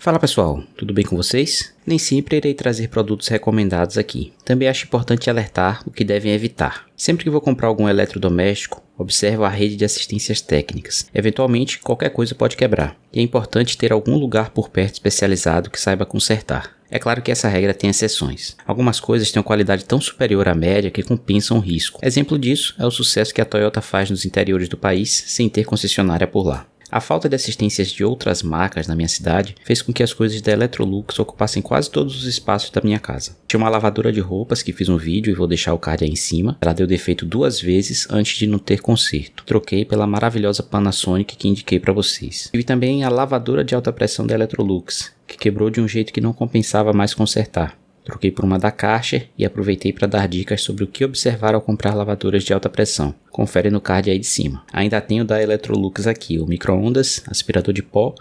Fala pessoal, tudo bem com vocês? Nem sempre irei trazer produtos recomendados aqui. Também acho importante alertar o que devem evitar. Sempre que vou comprar algum eletrodoméstico, observo a rede de assistências técnicas. Eventualmente, qualquer coisa pode quebrar. E é importante ter algum lugar por perto especializado que saiba consertar. É claro que essa regra tem exceções. Algumas coisas têm uma qualidade tão superior à média que compensam o risco. Exemplo disso é o sucesso que a Toyota faz nos interiores do país sem ter concessionária por lá. A falta de assistências de outras marcas na minha cidade fez com que as coisas da Electrolux ocupassem quase todos os espaços da minha casa. Tinha uma lavadora de roupas que fiz um vídeo e vou deixar o card aí em cima. Ela deu defeito 2 vezes antes de não ter conserto. Troquei pela maravilhosa Panasonic que indiquei para vocês. Tive também a lavadora de alta pressão da Electrolux, que quebrou de um jeito que não compensava mais consertar. Troquei por uma da Karcher e aproveitei para dar dicas sobre o que observar ao comprar lavadoras de alta pressão. Confere no card aí de cima. Ainda tenho da Electrolux aqui o micro-ondas, aspirador de pó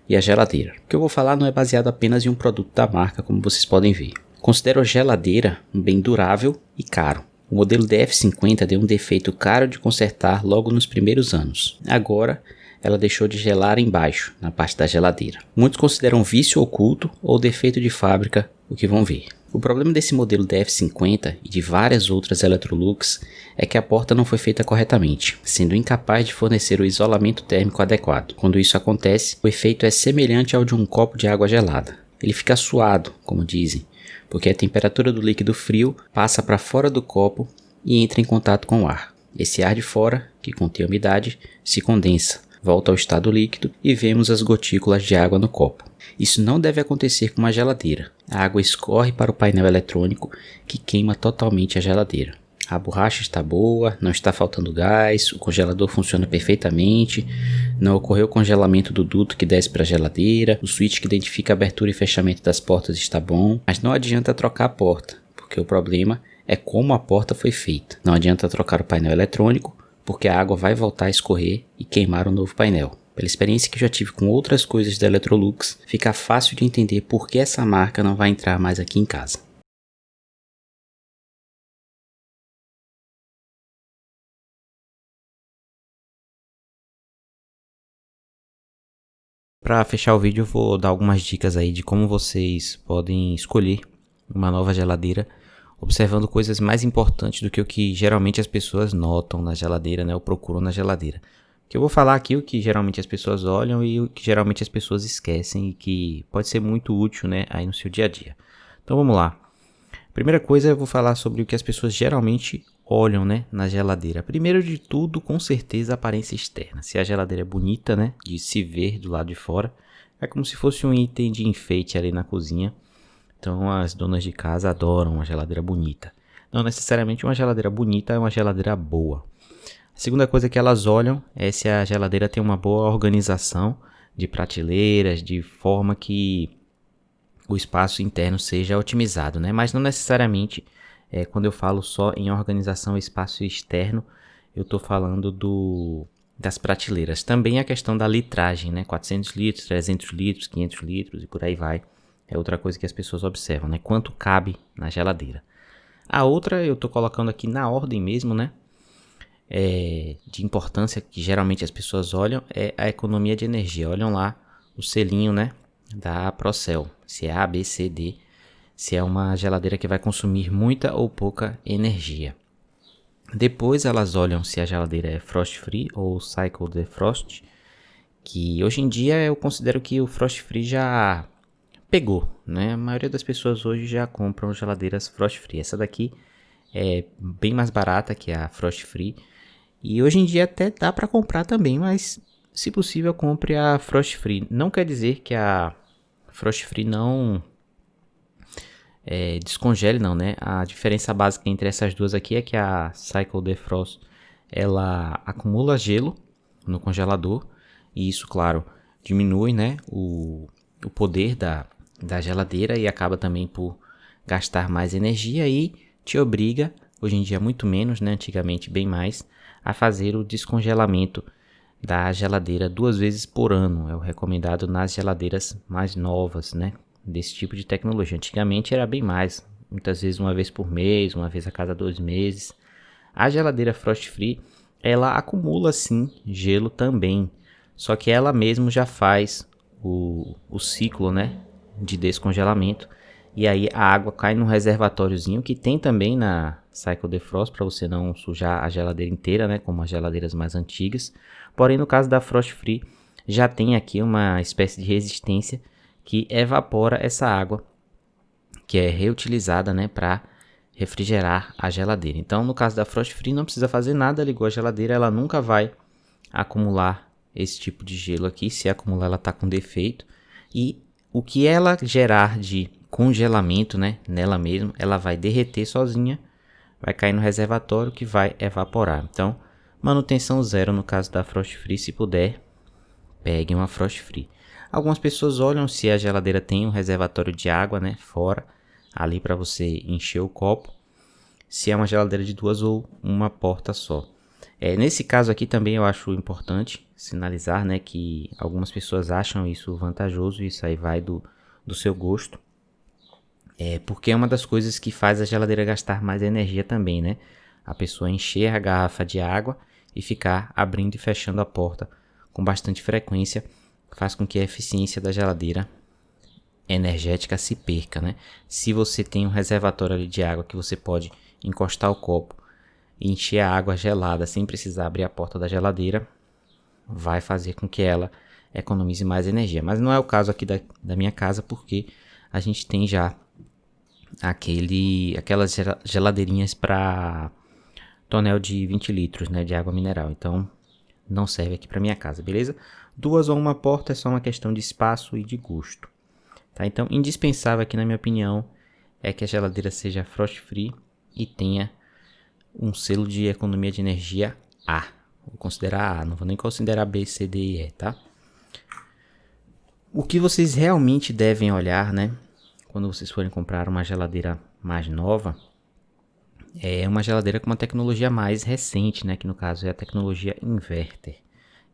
e a geladeira. O que eu vou falar não é baseado apenas em um produto da marca, como vocês podem ver. Considero a geladeira um bem durável e caro. O modelo DF50 deu um defeito caro de consertar logo nos primeiros anos. Agora, ela deixou de gelar embaixo, na parte da geladeira. Muitos consideram vício oculto ou defeito de fábrica, o que vão ver. O problema desse modelo DF50 e de várias outras Electrolux é que a porta não foi feita corretamente, sendo incapaz de fornecer o isolamento térmico adequado. Quando isso acontece, o efeito é semelhante ao de um copo de água gelada. Ele fica suado, como dizem, porque a temperatura do líquido frio passa para fora do copo e entra em contato com o ar. Esse ar de fora, que contém umidade, se condensa, volta ao estado líquido e vemos as gotículas de água no copo. Isso não deve acontecer com uma geladeira. A água escorre para o painel eletrônico que queima totalmente a geladeira. A borracha está boa, não está faltando gás, o congelador funciona perfeitamente, não ocorreu congelamento do duto que desce para a geladeira, o switch que identifica a abertura e fechamento das portas está bom, mas não adianta trocar a porta, porque o problema é como a porta foi feita. Não adianta trocar o painel eletrônico, porque a água vai voltar a escorrer e queimar o novo painel. Pela experiência que já tive com outras coisas da Electrolux, fica fácil de entender por que essa marca não vai entrar mais aqui em casa. Para fechar o vídeo, eu vou dar algumas dicas aí de como vocês podem escolher uma nova geladeira, observando coisas mais importantes do que o que geralmente as pessoas notam na geladeira, né, ou procuram na geladeira. Que eu vou falar aqui o que geralmente as pessoas olham e o que geralmente as pessoas esquecem e que pode ser muito útil, né, aí no seu dia a dia. Então vamos lá. Primeira coisa, eu vou falar sobre o que as pessoas geralmente olham, né, na geladeira. Primeiro de tudo, com certeza, a aparência externa. Se a geladeira é bonita, né, de se ver do lado de fora, é como se fosse um item de enfeite ali na cozinha. Então as donas de casa adoram uma geladeira bonita. Não necessariamente uma geladeira bonita é uma geladeira boa. A segunda coisa que elas olham é se a geladeira tem uma boa organização de prateleiras, de forma que o espaço interno seja otimizado, né? Mas não necessariamente, quando eu falo só em organização e espaço externo, eu estou falando das prateleiras. Também a questão da litragem, né? 400 litros, 300 litros, 500 litros e por aí vai. É outra coisa que as pessoas observam, né? Quanto cabe na geladeira. A outra eu estou colocando aqui na ordem mesmo, né? De importância que geralmente as pessoas olham é a economia de energia. Olham lá o selinho, né, da Procel, se é A, B, C, D, se é uma geladeira que vai consumir muita ou pouca energia. Depois elas olham se a geladeira é frost free ou cycle defrost, que hoje em dia eu considero que o frost free já pegou, né? A maioria das pessoas hoje já compram geladeiras frost free. Essa daqui é bem mais barata que a frost free. E hoje em dia até dá para comprar também, mas se possível compre a Frost Free. Não quer dizer que a Frost Free não descongele não, né? A diferença básica entre essas duas aqui é que a Cycle Defrost ela acumula gelo no congelador e isso, claro, diminui, né, o poder da geladeira e acaba também por gastar mais energia e te obriga, hoje em dia muito menos, né, antigamente bem mais, a fazer o descongelamento da geladeira 2 vezes por ano. É o recomendado nas geladeiras mais novas, né, desse tipo de tecnologia. Antigamente era bem mais, muitas vezes uma vez por mês, uma vez a cada 2 meses. A geladeira Frost Free, ela acumula sim gelo também, só que ela mesmo já faz o ciclo, né, de descongelamento. E aí a água cai num reservatóriozinho que tem também na Cycle Defrost para você não sujar a geladeira inteira, né, como as geladeiras mais antigas. Porém, no caso da Frost Free, já tem aqui uma espécie de resistência que evapora essa água, que é reutilizada, né, para refrigerar a geladeira. Então, no caso da Frost Free, não precisa fazer nada, ligou a geladeira, ela nunca vai acumular esse tipo de gelo aqui. Se acumular, ela está com defeito. E o que ela gerar de congelamento, né, nela mesmo, ela vai derreter sozinha, vai cair no reservatório que vai evaporar. Então, manutenção zero no caso da Frost Free. Se puder, pegue uma Frost Free. Algumas pessoas olham se a geladeira tem um reservatório de água, né, fora, ali para você encher o copo. Se é uma geladeira de 2 ou uma porta só. Nesse caso aqui também eu acho importante sinalizar, né, que algumas pessoas acham isso vantajoso, isso aí vai do seu gosto. Porque é uma das coisas que faz a geladeira gastar mais energia também, né? A pessoa encher a garrafa de água e ficar abrindo e fechando a porta com bastante frequência faz com que a eficiência da geladeira energética se perca, né? Se você tem um reservatório ali de água que você pode encostar o copo e encher a água gelada sem precisar abrir a porta da geladeira, vai fazer com que ela economize mais energia. Mas não é o caso aqui da minha casa, porque a gente tem já aquelas geladeirinhas para tonel de 20 litros, né, de água mineral. Então não serve aqui para minha casa, beleza? 2 ou uma porta é só uma questão de espaço e de gosto. Tá? Então, indispensável aqui, na minha opinião, é que a geladeira seja Frost Free e tenha um selo de economia de energia A. Vou considerar A, não vou nem considerar B, C, D e E, tá? O que vocês realmente devem olhar, né, quando vocês forem comprar uma geladeira mais nova, é uma geladeira com uma tecnologia mais recente, né, que no caso é a tecnologia inverter.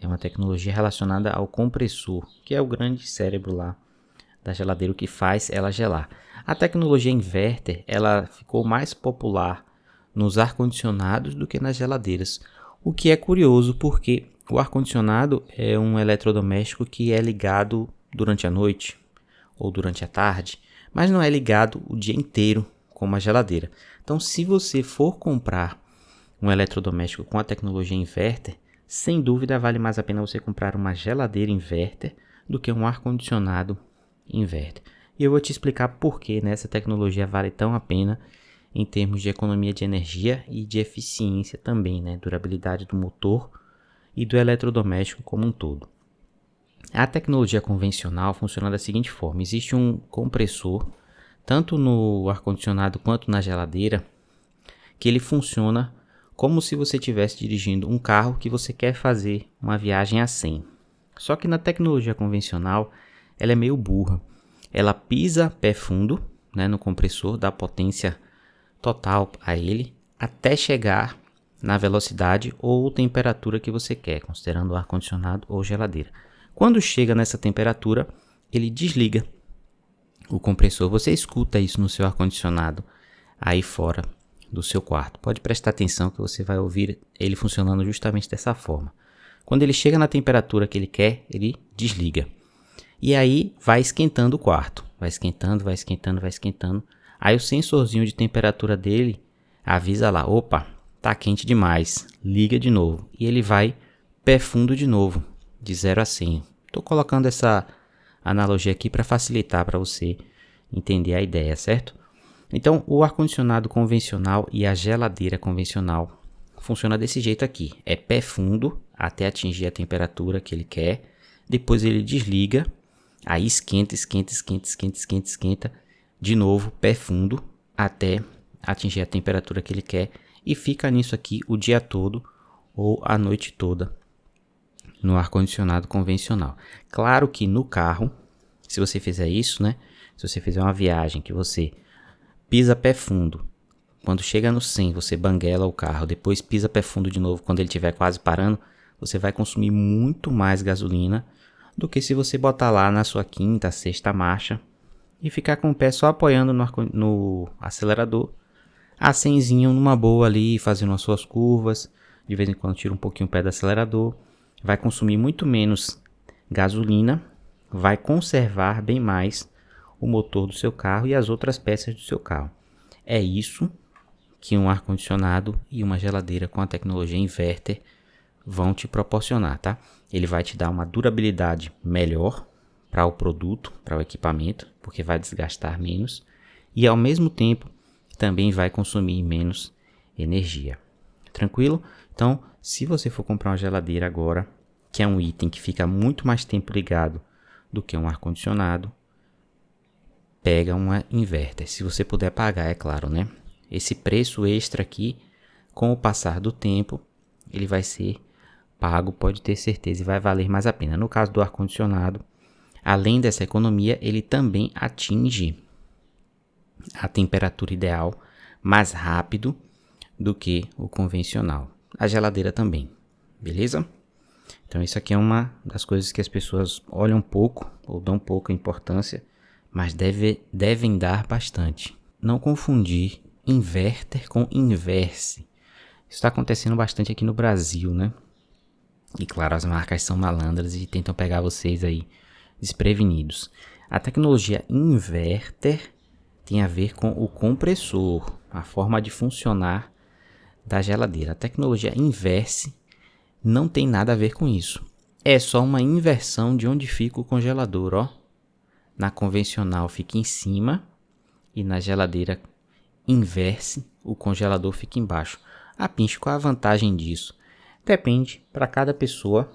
É uma tecnologia relacionada ao compressor, que é o grande cérebro lá da geladeira, o que faz ela gelar. A tecnologia inverter, ela ficou mais popular nos ar-condicionados do que nas geladeiras, o que é curioso porque o ar-condicionado é um eletrodoméstico que é ligado durante a noite ou durante a tarde, mas não é ligado o dia inteiro como a geladeira. Então, se você for comprar um eletrodoméstico com a tecnologia inverter, sem dúvida vale mais a pena você comprar uma geladeira inverter do que um ar-condicionado inverter. E eu vou te explicar por que essa tecnologia vale tão a pena em termos de economia de energia e de eficiência também, né? Durabilidade do motor e do eletrodoméstico como um todo. A tecnologia convencional funciona da seguinte forma: existe um compressor, tanto no ar-condicionado quanto na geladeira, que ele funciona como se você estivesse dirigindo um carro que você quer fazer uma viagem a 100. Só que na tecnologia convencional, ela é meio burra. Ela pisa pé fundo, né, no compressor, dá potência total a ele, até chegar na velocidade ou temperatura que você quer, considerando o ar-condicionado ou geladeira. Quando chega nessa temperatura, ele desliga o compressor. Você escuta isso no seu ar-condicionado aí fora do seu quarto. Pode prestar atenção que você vai ouvir ele funcionando justamente dessa forma. Quando ele chega na temperatura que ele quer, ele desliga. E aí vai esquentando o quarto. Vai esquentando, vai esquentando, vai esquentando. Aí o sensorzinho de temperatura dele avisa lá: opa, tá quente demais, liga de novo. E ele vai pé fundo de novo, de 0 a 100. Estou colocando essa analogia aqui para facilitar para você entender a ideia, certo? Então, o ar-condicionado convencional e a geladeira convencional funciona desse jeito aqui. É pé fundo até atingir a temperatura que ele quer. Depois ele desliga. Aí esquenta, esquenta, esquenta, esquenta, esquenta, esquenta. De novo, pé fundo até atingir a temperatura que ele quer. E fica nisso aqui o dia todo ou a noite toda no ar-condicionado convencional. Claro que no carro, se você fizer isso, né? Se você fizer uma viagem que você pisa pé fundo, quando chega no 100 você banguela o carro, depois pisa pé fundo de novo quando ele estiver quase parando, você vai consumir muito mais gasolina do que se você botar lá na sua quinta, sexta marcha e ficar com o pé só apoiando no acelerador, a 100zinho numa boa ali, fazendo as suas curvas, de vez em quando tira um pouquinho o pé do acelerador, vai consumir muito menos gasolina, vai conservar bem mais o motor do seu carro e as outras peças do seu carro. É isso que um ar-condicionado e uma geladeira com a tecnologia inverter vão te proporcionar, tá? Ele vai te dar uma durabilidade melhor para o produto, para o equipamento, porque vai desgastar menos e ao mesmo tempo também vai consumir menos energia. Tranquilo? Então, se você for comprar uma geladeira agora, que é um item que fica muito mais tempo ligado do que um ar-condicionado, pega uma inverter. Se você puder pagar, é claro, né? Esse preço extra aqui, com o passar do tempo, ele vai ser pago, pode ter certeza, e vai valer mais a pena. No caso do ar-condicionado, além dessa economia, ele também atinge a temperatura ideal mais rápido do que o convencional. A geladeira também, beleza? Então isso aqui é uma das coisas que as pessoas olham pouco ou dão pouca importância, mas devem dar bastante. Não confundir inverter com inverse. Isso está acontecendo bastante aqui no Brasil, né? E claro, as marcas são malandras e tentam pegar vocês aí desprevenidos. A tecnologia inverter tem a ver com o compressor, a forma de funcionar da geladeira. A tecnologia inverse não tem nada a ver com isso. É só uma inversão de onde fica o congelador, ó. Na convencional fica em cima e na geladeira inverse o congelador fica embaixo. Ah, Pincho, qual a vantagem disso? Depende, para cada pessoa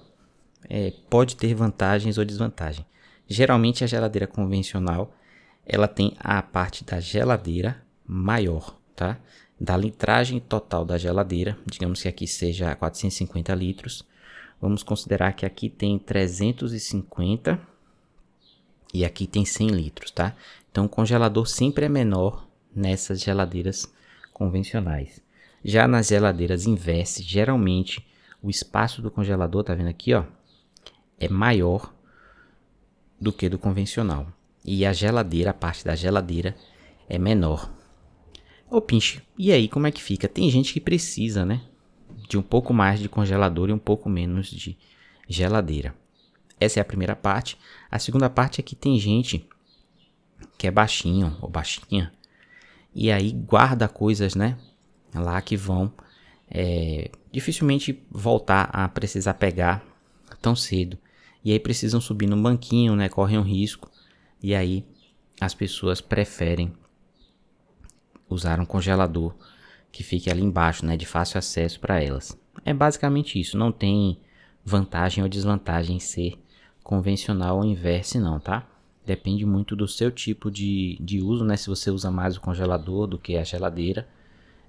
pode ter vantagens ou desvantagens. Geralmente a geladeira convencional ela tem a parte da geladeira maior, tá? Da litragem total da geladeira, digamos que aqui seja 450 litros, vamos considerar que aqui tem 350 e aqui tem 100 litros, tá? Então o congelador sempre é menor nessas geladeiras convencionais. Já nas geladeiras inverse, geralmente o espaço do congelador, tá vendo aqui, ó, é maior do que do convencional. E a geladeira, a parte da geladeira é menor. Ô Pinche, e aí como é que fica? Tem gente que precisa, né, de um pouco mais de congelador e um pouco menos de geladeira. Essa é a primeira parte. A segunda parte é que tem gente que é baixinho ou baixinha e aí guarda coisas, né, lá que vão dificilmente voltar a precisar pegar tão cedo. E aí precisam subir no banquinho, né, correm um risco. E aí as pessoas preferem usar um congelador que fique ali embaixo, né, de fácil acesso para elas. É basicamente isso, não tem vantagem ou desvantagem em ser convencional ou inverse não, tá? Depende muito do seu tipo de uso, né, se você usa mais o congelador do que a geladeira.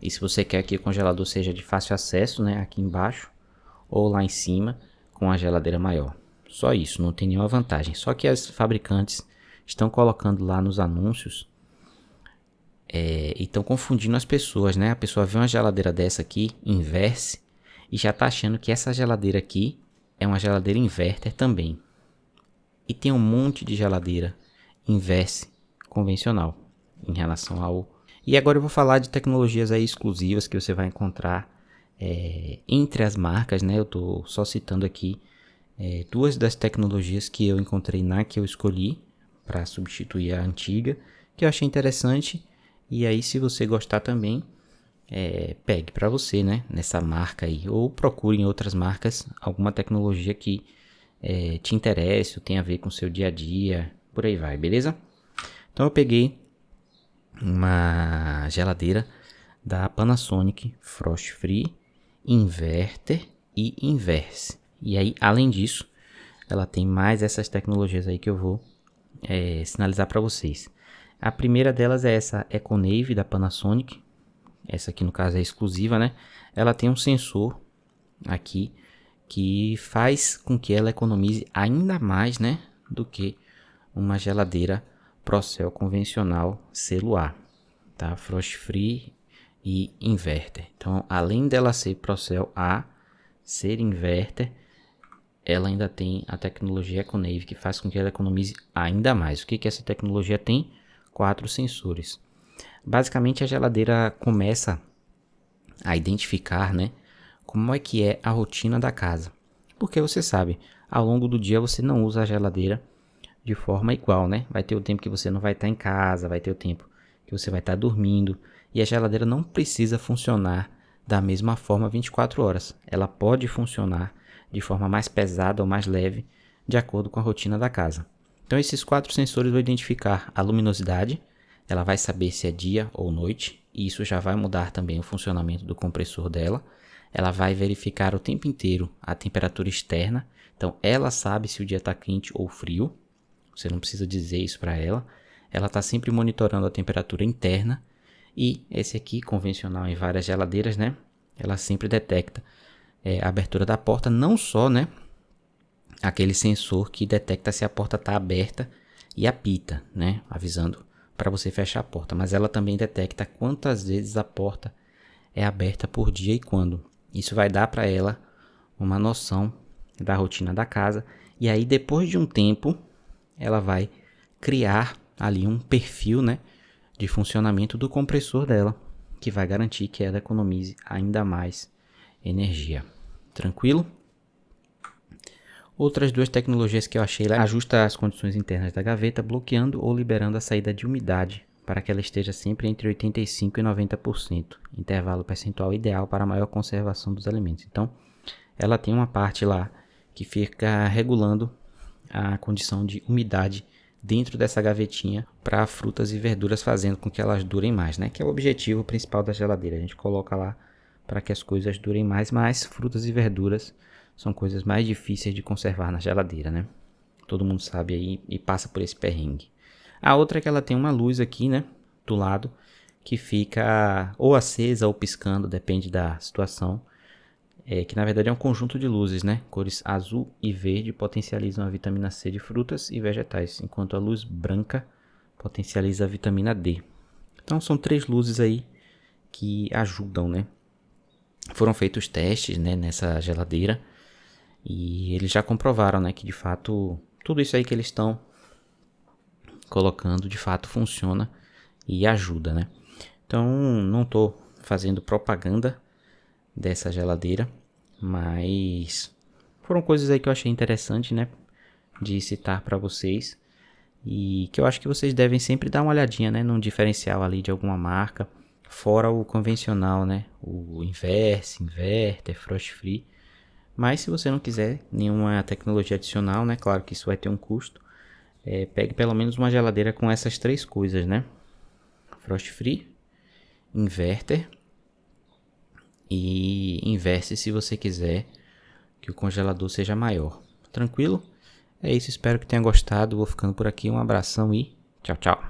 E se você quer que o congelador seja de fácil acesso, né, aqui embaixo ou lá em cima com a geladeira maior. Só isso, não tem nenhuma vantagem. Só que as fabricantes estão colocando lá nos anúncios e estão confundindo as pessoas, né? A pessoa vê uma geladeira dessa aqui, inverse, e já está achando que essa geladeira aqui é uma geladeira inverter também. E tem um monte de geladeira inverse convencional em relação ao... E agora eu vou falar de tecnologias aí exclusivas que você vai encontrar entre as marcas, né? Eu estou só citando aqui duas das tecnologias que eu encontrei na que eu escolhi para substituir a antiga, que eu achei interessante. E aí, se você gostar também, pegue para você, né, nessa marca aí, ou procure em outras marcas alguma tecnologia que te interesse ou tenha a ver com o seu dia a dia, por aí vai, beleza? Então eu peguei uma geladeira da Panasonic Frost Free Inverter e Inverse. E aí, além disso, ela tem mais essas tecnologias aí que eu vou sinalizar para vocês. A primeira delas é essa EcoNave da Panasonic. Essa aqui no caso é exclusiva, né? Ela tem um sensor aqui que faz com que ela economize ainda mais, né, do que uma geladeira Procel convencional celular, tá? Frost Free e Inverter. Então, além dela ser Procel A, ser Inverter, ela ainda tem a tecnologia EcoNave que faz com que ela economize ainda mais. O que essa tecnologia tem? 4 sensores. Basicamente a geladeira começa a identificar, né, como é que a rotina da casa. Porque você sabe, ao longo do dia você não usa a geladeira de forma igual, né? Vai ter o tempo que você não vai estar em casa, vai ter o tempo que você vai estar dormindo. E a geladeira não precisa funcionar da mesma forma 24 horas. Ela pode funcionar de forma mais pesada ou mais leve, de acordo com a rotina da casa. Então esses 4 sensores vão identificar a luminosidade, ela vai saber se é dia ou noite, e isso já vai mudar também o funcionamento do compressor dela. Ela vai verificar o tempo inteiro a temperatura externa, então ela sabe se o dia está quente ou frio, você não precisa dizer isso para ela. Ela está sempre monitorando a temperatura interna, e esse aqui, convencional em várias geladeiras, né? Ela sempre detecta a abertura da porta, não só, né? Aquele sensor que detecta se a porta está aberta e apita, né? Avisando para você fechar a porta. Mas ela também detecta quantas vezes a porta é aberta por dia e quando. Isso vai dar para ela uma noção da rotina da casa. E aí, depois de um tempo, ela vai criar ali um perfil, né, de funcionamento do compressor dela, que vai garantir que ela economize ainda mais energia. Tranquilo? Outras 2 tecnologias que eu achei lá: ajusta as condições internas da gaveta, bloqueando ou liberando a saída de umidade para que ela esteja sempre entre 85% e 90%, intervalo percentual ideal para a maior conservação dos alimentos. Então, ela tem uma parte lá que fica regulando a condição de umidade dentro dessa gavetinha para frutas e verduras, fazendo com que elas durem mais, né? Que é o objetivo principal da geladeira. A gente coloca lá para que as coisas durem mais, mas frutas e verduras são coisas mais difíceis de conservar na geladeira, né? Todo mundo sabe aí e passa por esse perrengue. A outra é que ela tem uma luz aqui, né, do lado, que fica ou acesa ou piscando, depende da situação. Que na verdade é um conjunto de luzes, né? Cores azul e verde potencializam a vitamina C de frutas e vegetais, enquanto a luz branca potencializa a vitamina D. Então são 3 luzes aí que ajudam, né? Foram feitos testes, né, nessa geladeira e eles já comprovaram, né, que de fato tudo isso aí que eles estão colocando de fato funciona e ajuda, né? Então não tô fazendo propaganda dessa geladeira, mas foram coisas aí que eu achei interessante, né, de citar para vocês e que eu acho que vocês devem sempre dar uma olhadinha, né, num diferencial ali de alguma marca, fora o convencional, né, o Inverse, Inverter, Frost Free. Mas se você não quiser nenhuma tecnologia adicional, né, claro que isso vai ter um custo, pegue pelo menos uma geladeira com essas 3 coisas, né, Frost Free, Inverter e Inverse se você quiser que o congelador seja maior. Tranquilo? É isso, espero que tenha gostado. Vou ficando por aqui. Um abração e tchau, tchau.